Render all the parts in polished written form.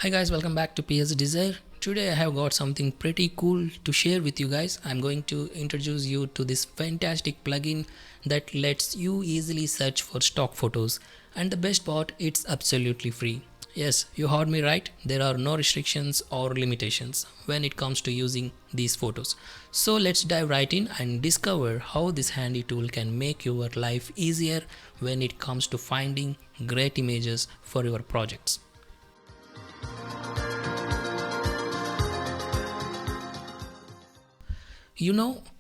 Hi guys, welcome back to PS Desire. Today I have got something pretty cool to share with you guys. I'm going to introduce you to this fantastic plugin that lets you easily search for stock photos. And the best part, it's absolutely free. Yes, you heard me right. There are no restrictions or limitations when it comes to using these photos. So let's dive right in and discover how this handy tool can make your life easier when it comes to finding great images for your projects.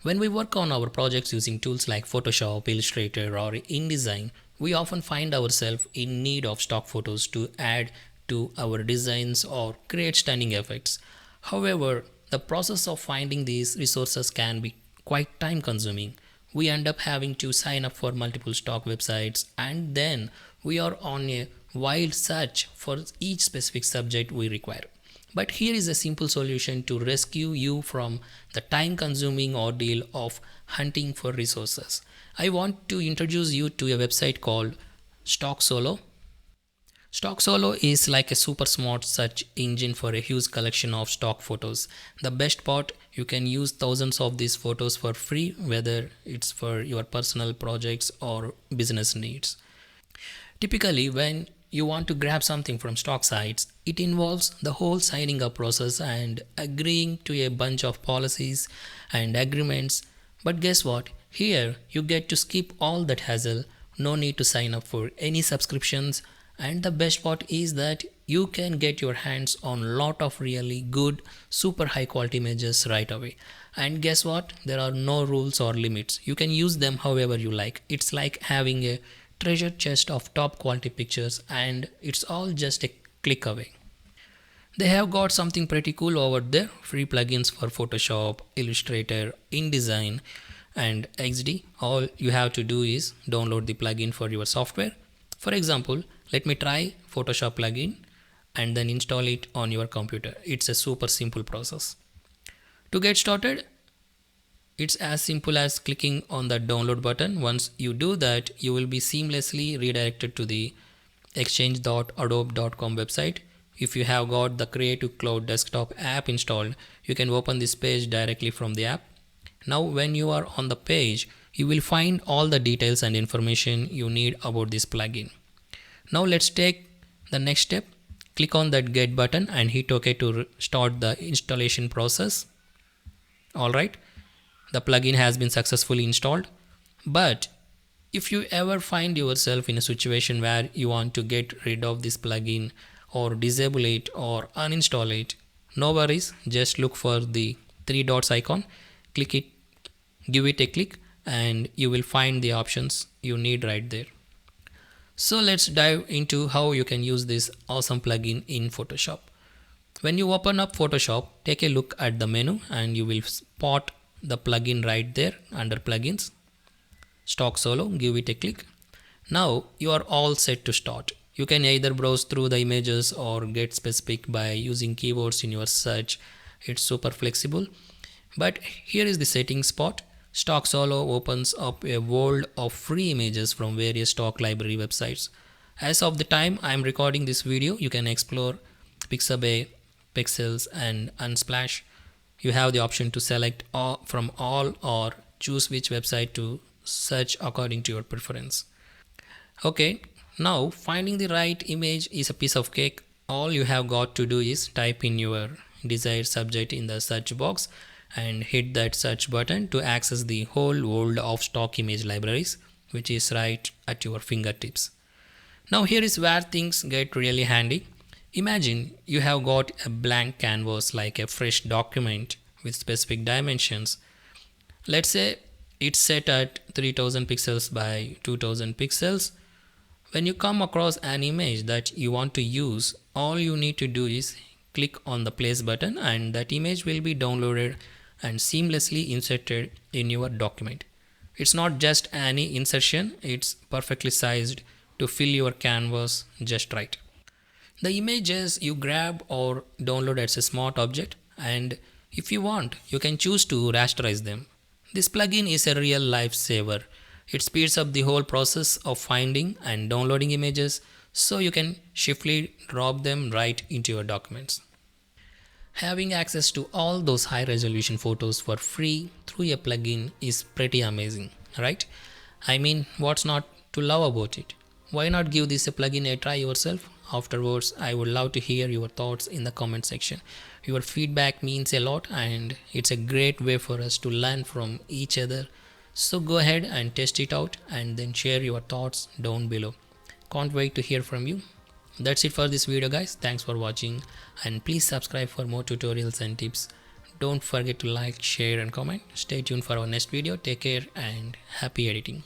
When we work on our projects using tools like Photoshop, Illustrator, or InDesign, we often find ourselves in need of stock photos to add to our designs or create stunning effects. However, the process of finding these resources can be quite time consuming. We end up having to sign up for multiple stock websites, and then we are on a wild search for each specific subject we require. But here is a simple solution to rescue you from the time consuming ordeal of hunting for resources. I want to introduce you to a website called StockSolo. StockSolo is like a super smart search engine for a huge collection of stock photos. The best part, you can use thousands of these photos for free, whether it's for your personal projects or business needs. Typically, when you want to grab something from stock sites, it involves the whole signing up process and agreeing to a bunch of policies and agreements. But guess what? Here you get to skip all that hassle, no need to sign up for any subscriptions, and the best part is that you can get your hands on a lot of really good, super high quality images right away. And guess what? There are no rules or limits. You can use them however you like. It's like having a treasure chest of top quality pictures, and it's all just a click away. They have got something pretty cool over there, free plugins for Photoshop, Illustrator, InDesign and XD. All you have to do is download the plugin for your software. For example, let me try Photoshop plugin and then install it on your computer. It's a super simple process. To get started, it's as simple as clicking on the download button. Once you do that, you will be seamlessly redirected to the exchange.adobe.com website. If you have got the Creative Cloud desktop app installed, you can open this page directly from the app. Now when you are on the page, you will find all the details and information you need about this plugin. Now let's take the next step. Click on that get button and hit OK to start the installation process. Alright, the plugin has been successfully installed. But if you ever find yourself in a situation where you want to get rid of this plugin or disable it or uninstall it, no worries, just look for the three dots icon, click it, give it a click, and you will find the options you need right there. So let's dive into how you can use this awesome plugin in Photoshop. When you open up Photoshop, take a look at the menu and you will spot the plugin right there under plugins. StockSolo, give it a click. Now you are all set to start. You can either browse through the images or get specific by using keywords in your search. It's super flexible. But here is the setting spot. StockSolo opens up a world of free images from various stock library websites. As of the time I am recording this video, you can explore Pixabay, Pexels and Unsplash. You have the option to select from all or choose which website to search according to your preference. Okay, now finding the right image is a piece of cake. All you have got to do is type in your desired subject in the search box and hit that search button to access the whole world of stock image libraries, which is right at your fingertips. Now here is where things get really handy. Imagine you have got a blank canvas like a fresh document with specific dimensions. Let's say it's set at 3000 pixels by 2000 pixels. When you come across an image that you want to use, all you need to do is click on the place button and that image will be downloaded and seamlessly inserted in your document. It's not just any insertion, it's perfectly sized to fill your canvas just right. The images you grab or download as a smart object, and if you want, you can choose to rasterize them. This plugin is a real lifesaver. It speeds up the whole process of finding and downloading images so you can shiftly drop them right into your documents. Having access to all those high resolution photos for free through a plugin is pretty amazing, right? I mean, what's not to love about it? Why not give this a plugin a try yourself? Afterwards, I would love to hear your thoughts in the comment section. Your feedback means a lot and it's a great way for us to learn from each other. So go ahead and test it out and then share your thoughts down below. Can't wait to hear from you. That's it for this video guys. Thanks for watching and please subscribe for more tutorials and tips. Don't forget to like, share and comment. Stay tuned for our next video. Take care and happy editing.